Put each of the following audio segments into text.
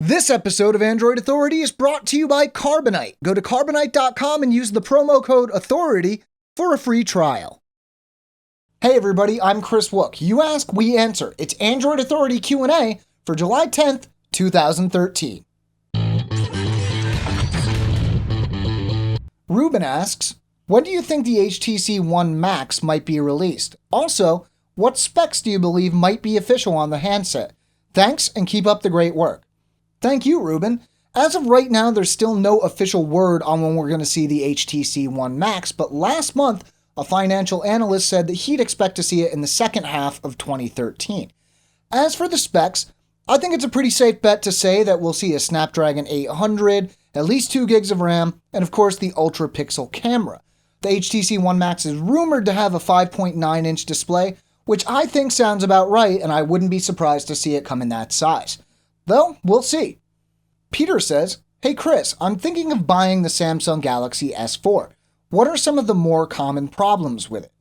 This episode of Android Authority is brought to you by Carbonite. Go to carbonite.com and use the promo code AUTHORITY for a free trial. Hey everybody, I'm Kris Wook. You ask, we answer. It's Android Authority Q&A for July 10th, 2013. Ruben asks, when do you think the HTC One Max might be released? Also, what specs do you believe might be official on the handset? Thanks, and keep up the great work. Thank you, Ruben. As of right now, there's still no official word on when we're going to see the HTC One Max, but last month, a financial analyst said that he'd expect to see it in the second half of 2013. As for the specs, I think it's a pretty safe bet to say that we'll see a Snapdragon 800, at least 2 gigs of RAM, and of course the Ultrapixel camera. The HTC One Max is rumored to have a 5.9-inch display, which I think sounds about right, and I wouldn't be surprised to see it come in that size. Though, we'll see. Peter says, hey Kris, I'm thinking of buying the Samsung Galaxy S4. What are some of the more common problems with it?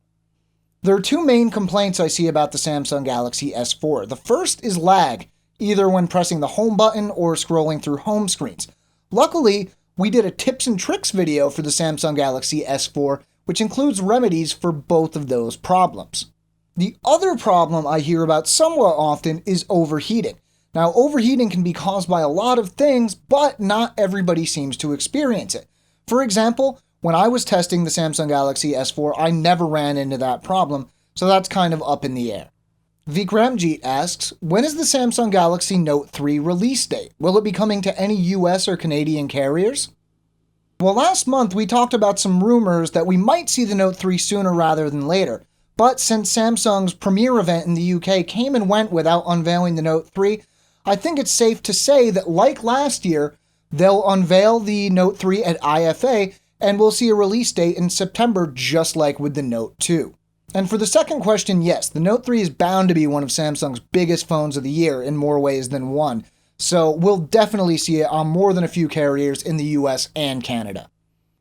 There are two main complaints I see about the Samsung Galaxy S4. The first is lag, either when pressing the home button or scrolling through home screens. Luckily, we did a tips and tricks video for the Samsung Galaxy S4, which includes remedies for both of those problems. The other problem I hear about somewhat often is overheating. Now, overheating can be caused by a lot of things, but not everybody seems to experience it. For example, when I was testing the Samsung Galaxy S4, I never ran into that problem, so that's kind of up in the air. Vikramjeet asks, when is the Samsung Galaxy Note 3 release date? Will it be coming to any US or Canadian carriers? Well, last month we talked about some rumors that we might see the Note 3 sooner rather than later, but since Samsung's premiere event in the UK came and went without unveiling the Note 3, I think it's safe to say that, like last year, they'll unveil the Note 3 at IFA, and we'll see a release date in September just like with the Note 2. And for the second question, yes, the Note 3 is bound to be one of Samsung's biggest phones of the year in more ways than one, so we'll definitely see it on more than a few carriers in the US and Canada.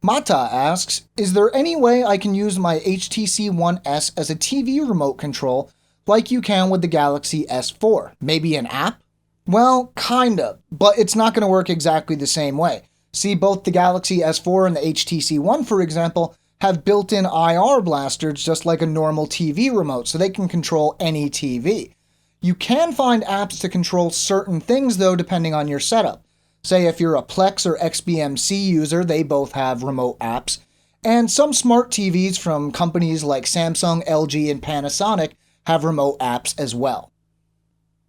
Mata asks, is there any way I can use my HTC One S as a TV remote control like you can with the Galaxy S4? Maybe an app? Well, kinda, but it's not going to work exactly the same way. See, both the Galaxy S4 and the HTC One, for example, have built-in IR blasters just like a normal TV remote, so they can control any TV. You can find apps to control certain things, though, depending on your setup. Say if you're a Plex or XBMC user, they both have remote apps. And some smart TVs from companies like Samsung, LG, and Panasonic have remote apps as well.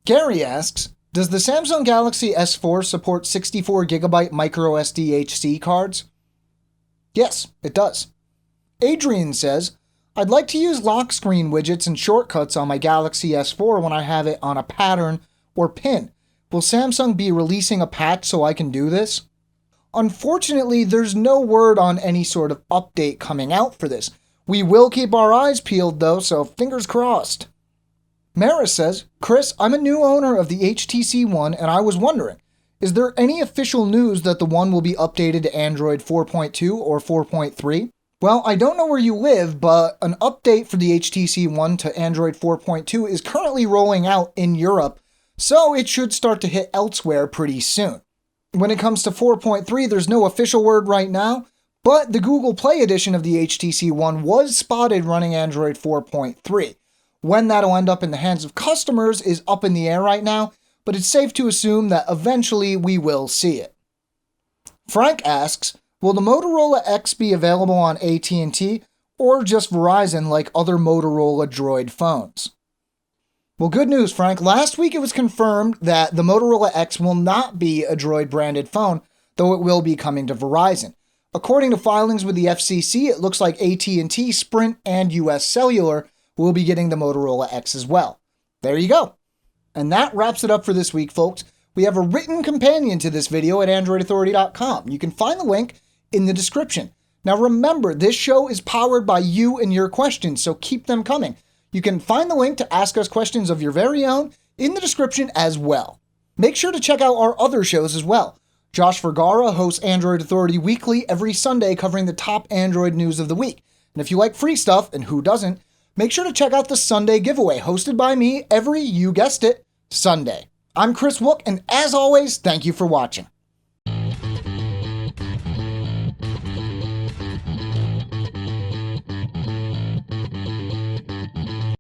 Gary asks, does the Samsung Galaxy S4 support 64GB microSD-HC cards? Yes, it does. Adrian says, I'd like to use lock screen widgets and shortcuts on my Galaxy S4 when I have it on a pattern or pin. Will Samsung be releasing a patch so I can do this? Unfortunately, there's no word on any sort of update coming out for this. We will keep our eyes peeled though, so fingers crossed. Mara says, Kris, I'm a new owner of the HTC One and I was wondering, is there any official news that the One will be updated to Android 4.2 or 4.3? Well, I don't know where you live, but an update for the HTC One to Android 4.2 is currently rolling out in Europe, so it should start to hit elsewhere pretty soon. When it comes to 4.3, there's no official word right now, but the Google Play edition of the HTC One was spotted running Android 4.3. When that'll end up in the hands of customers is up in the air right now, but it's safe to assume that eventually we will see it. Frank asks, will the Motorola X be available on AT&T or just Verizon like other Motorola Droid phones? Well, good news, Frank. Last week it was confirmed that the Motorola X will not be a Droid branded phone, though it will be coming to Verizon. According to filings with the FCC, it looks like AT&T, Sprint, and US Cellular will be getting the Motorola X as well. There you go. And that wraps it up for this week, folks. We have a written companion to this video at AndroidAuthority.com. You can find the link in the description. Now remember, this show is powered by you and your questions, so keep them coming. You can find the link to ask us questions of your very own in the description as well. Make sure to check out our other shows as well. Josh Vergara hosts Android Authority Weekly every Sunday covering the top Android news of the week. And if you like free stuff, and who doesn't, make sure to check out the Sunday giveaway hosted by me every, you guessed it, Sunday. I'm Kris Wook, and as always, thank you for watching.